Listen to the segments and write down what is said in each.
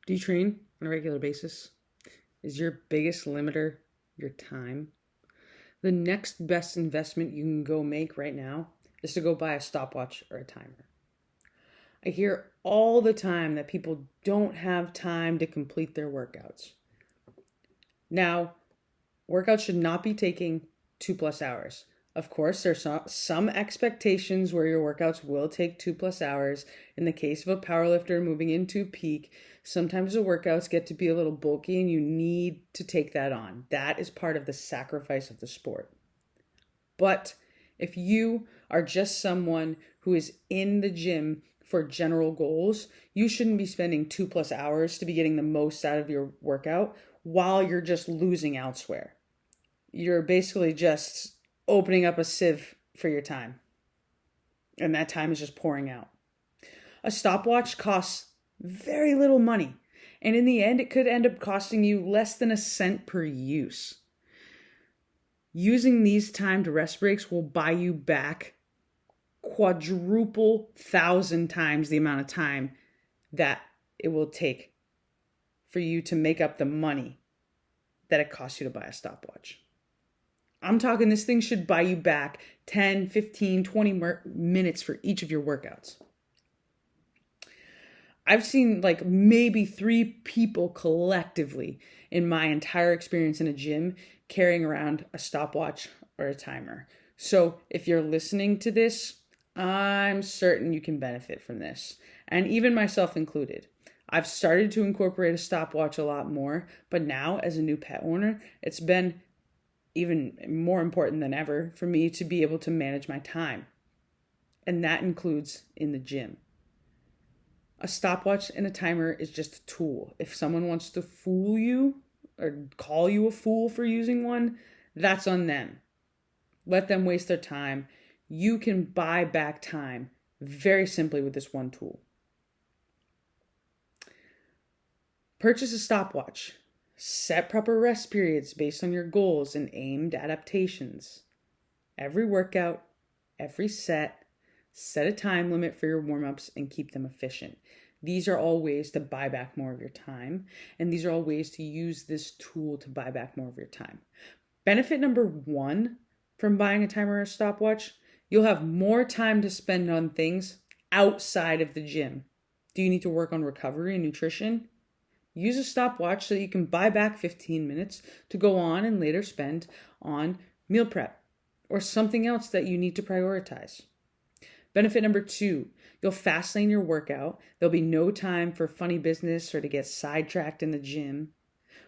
Do you train on a regular basis? Is your biggest limiter your time? The next best investment you can go make right now is to go buy a stopwatch or a timer. I hear all the time that people don't have time to complete their workouts. Now, workouts should not be taking 2+ hours. Of course, there's some expectations where your workouts will take 2+ hours. In the case of a powerlifter moving into peak, sometimes the workouts get to be a little bulky and you need to take that on. That is part of the sacrifice of the sport. But if you are just someone who is in the gym for general goals, you shouldn't be spending 2+ hours to be getting the most out of your workout while you're just losing elsewhere. You're basically just opening up a sieve for your time. And that time is just pouring out. A stopwatch costs very little money. And in the end, it could end up costing you less than a cent per use. Using these timed rest breaks will buy you back quadruple 1,000 times the amount of time that it will take for you to make up the money that it costs you to buy a stopwatch. I'm talking this thing should buy you back 10, 15, 20 minutes for each of your workouts. I've seen like maybe 3 people collectively in my entire experience in a gym carrying around a stopwatch or a timer. So if you're listening to this, I'm certain you can benefit from this, and even myself included. I've started to incorporate a stopwatch a lot more, but now as a new pet owner, it's been even more important than ever for me to be able to manage my time. And that includes in the gym. A stopwatch and a timer is just a tool. If someone wants to fool you or call you a fool for using one, that's on them. Let them waste their time. You can buy back time very simply with this one tool. Purchase a stopwatch. Set proper rest periods based on your goals and aimed adaptations. Every workout, every set a time limit for your warm-ups and keep them efficient. These are all ways to buy back more of your time, and these are all ways to use this tool to buy back more of your time. Benefit number 1 from buying a timer or a stopwatch, you'll have more time to spend on things outside of the gym. Do you need to work on recovery and nutrition? Use a stopwatch so that you can buy back 15 minutes to go on and later spend on meal prep or something else that you need to prioritize. Benefit number 2, you'll fast lane your workout. There'll be no time for funny business or to get sidetracked in the gym.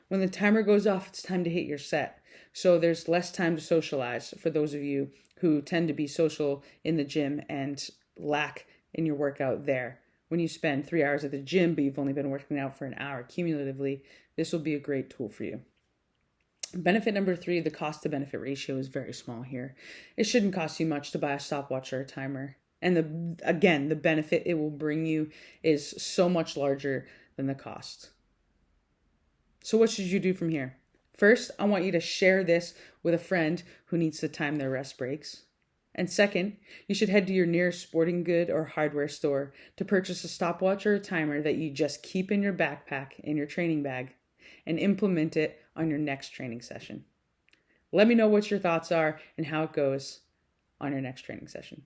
When the timer goes off, it's time to hit your set. So there's less time to socialize for those of you who tend to be social in the gym and lack in your workout there. When you spend 3 hours at the gym, but you've only been working out for an hour cumulatively, this will be a great tool for you. Benefit number 3, the cost to benefit ratio is very small here. It shouldn't cost you much to buy a stopwatch or a timer. And the benefit it will bring you is so much larger than the cost. So what should you do from here? First, I want you to share this with a friend who needs to time their rest breaks. And second, you should head to your nearest sporting good or hardware store to purchase a stopwatch or a timer that you just keep in your backpack, in your training bag, and implement it on your next training session. Let me know what your thoughts are and how it goes on your next training session.